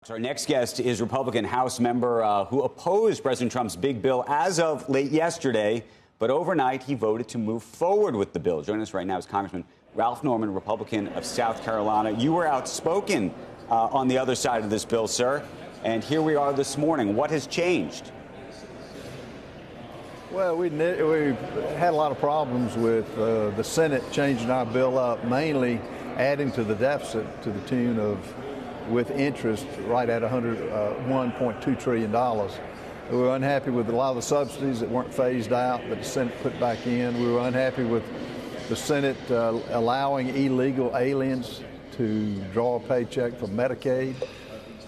Our next guest is Republican House member who opposed President Trump's big bill as of late yesterday, but overnight he voted to move forward with the bill. Joining us right now is Congressman Ralph Norman, Republican of South Carolina. You were outspoken on the other side of this bill, sir, and here we are this morning. What has changed? Well, we had a lot of problems with the Senate changing our bill up, mainly adding to the deficit to the tune of, with interest, right at $1.2 trillion. We were unhappy with a lot of the subsidies that weren't phased out that the Senate put back in. We were unhappy with the Senate allowing illegal aliens to draw a paycheck from Medicaid.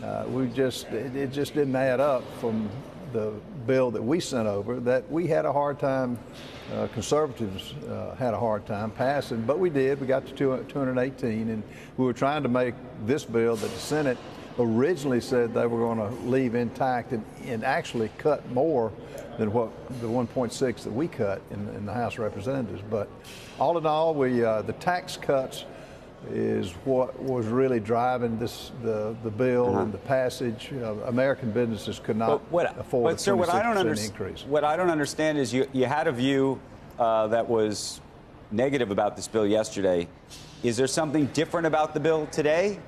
It just didn't add up from the bill that we sent over, that we had a hard time, conservatives had a hard time passing, but we did. We got to 218, and we were trying to make this bill that the Senate originally said they were going to leave intact and actually cut more than what the 1.6 that we cut in the House of Representatives. But all in all, the tax cuts is what was really driving the bill and the passage. American businesses could not afford a 26% increase. What I don't understand is you had a view that was negative about this bill yesterday. Is there something different about the bill today?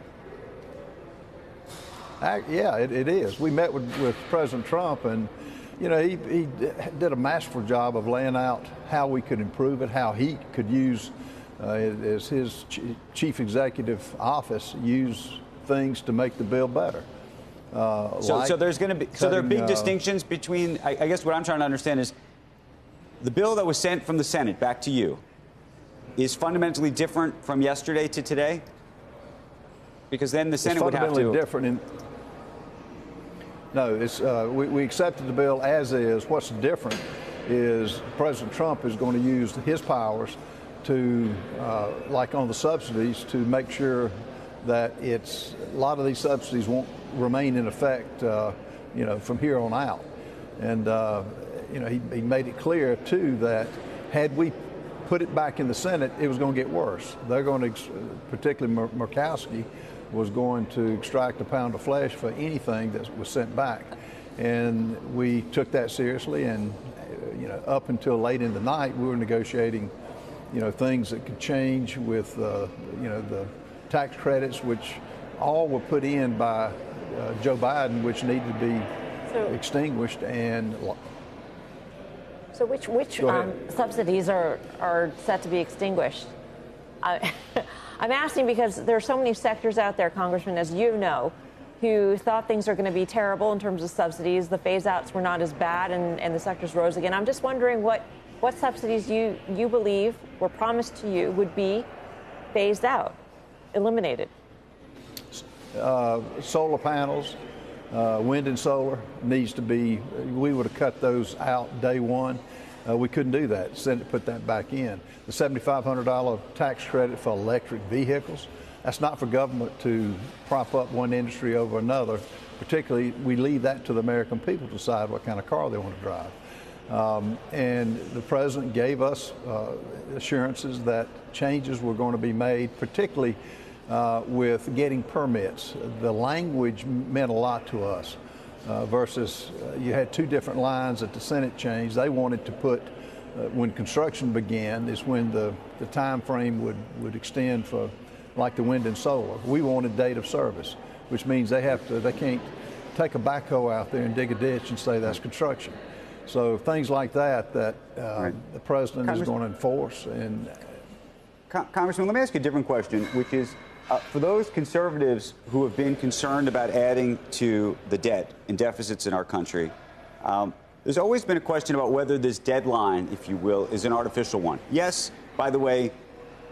Yeah, it is. We met with President Trump, and he did a masterful job of laying out how we could improve it, how he could use as his chief executive office use things to make the bill better. So there's going to be there are big distinctions between. I guess what I'm trying to understand is the bill that was sent from the Senate back to you is fundamentally different from yesterday to today, because then the Senate would have to. Different. No, we accepted the bill as is. What's different is President Trump is going to use his powers to, like on the subsidies, to make sure that a lot of these subsidies won't remain in effect, from here on out. And, he made it clear, too, that had we put it back in the Senate, it was going to get worse. They're going to, particularly Murkowski, was going to extract a pound of flesh for anything that was sent back. And we took that seriously, and, up until late in the night, we were negotiating things that could change with, the tax credits, which all were put in by Joe Biden, which needed to be extinguished. And so which subsidies are set to be extinguished? I'm asking because there are so many sectors out there, Congressman, as you know, who thought things are going to be terrible in terms of subsidies. The phase-outs were not as bad, and the sectors rose again. I'm just wondering what subsidies you believe were promised to you would be phased out, eliminated? Solar panels, wind and solar needs to be, we would have cut those out day one. We couldn't do that. The Senate put that back in. The $7,500 tax credit for electric vehicles, that's not for government to prop up one industry over another. Particularly, we leave that to the American people to decide what kind of car they want to drive. And the president gave us assurances that changes were going to be made, particularly with getting permits. The language meant a lot to us versus you had two different lines that the Senate changed. They wanted to put, when construction began, is when the time frame would extend for like the wind and solar. We wanted date of service, which means they can't take a backhoe out there and dig a ditch and say that's construction. So things like that the president is going to enforce. And Congressman, let me ask you a different question, which is for those conservatives who have been concerned about adding to the debt and deficits in our country, there's always been a question about whether this deadline, if you will, is an artificial one. Yes, by the way,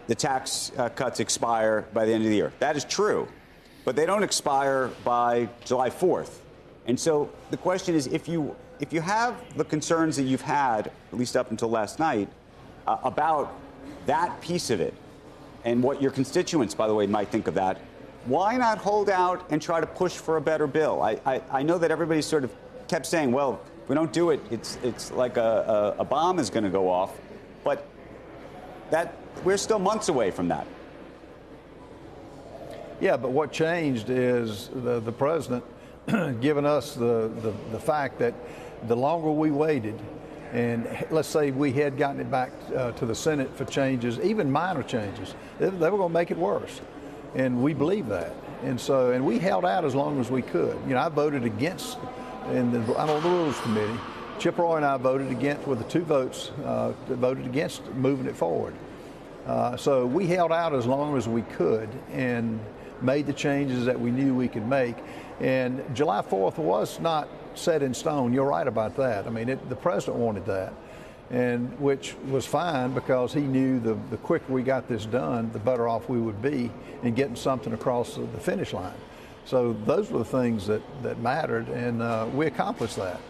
the tax cuts expire by the end of the year. That is true, but they don't expire by July 4th. And so the question is, if you have the concerns that you've had, at least up until last night, about that piece of it, and what your constituents, by the way, might think of that, why not hold out and try to push for a better bill? I know that everybody sort of kept saying, well, if we don't do it, it's like a bomb is going to go off. But we're still months away from that. Yeah, but what changed is the president giving us the fact that the longer we waited, and let's say we had gotten it back to the Senate for changes, even minor changes, they were going to make it worse. And we believe that. And we held out as long as we could. You know, I voted against, I'm on the Rules Committee. Chip Roy and I voted against, with the 2 votes, voted against moving it forward. So we held out as long as we could and made the changes that we knew we could make. And July 4th was not set in stone. You're right about that. I mean, the president wanted that, and which was fine because he knew the quicker we got this done, the better off we would be in getting something across the finish line. So those were the things that mattered, and we accomplished that.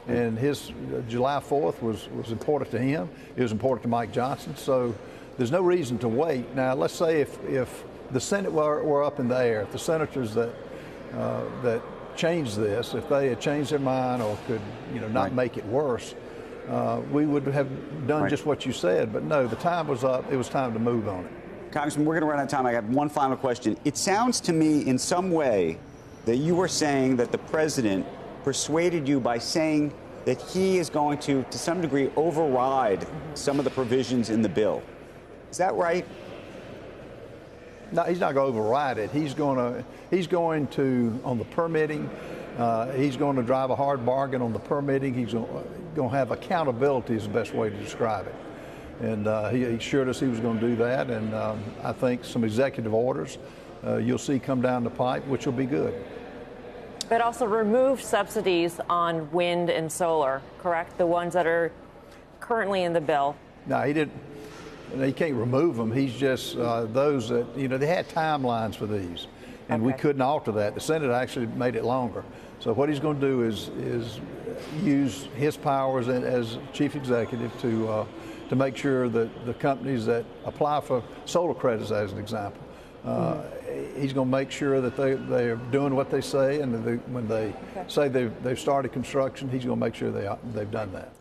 And his July 4th was important to him. It was important to Mike Johnson. So there's no reason to wait. Now, let's say if the Senate were up in the air, if the senators that changed this, if they had changed their mind or could, not make it worse, we would have done just what you said. But no, the time was up. It was time to move on it. Congressman, we're going to run out of time. I have one final question. It sounds to me in some way that you were saying that the president persuaded you by saying that he is going to some degree, override some of the provisions in the bill. Is that right? No, he's not going to override it. He's going to on the permitting. He's going to drive a hard bargain on the permitting. He's going to have accountability is the best way to describe it. And he assured us he was going to do that. And I think some executive orders you'll see come down the pipe, which will be good. But also remove subsidies on wind and solar, correct? The ones that are currently in the bill. No, he didn't. He can't remove them. He's just those that, they had timelines for these, and we couldn't alter that. The Senate actually made it longer. So what he's going to do is use his powers as chief executive to make sure that the companies that apply for solar credits, as an example, he's going to make sure that they're doing what they say, and when they say they've started construction, he's going to make sure they've done that.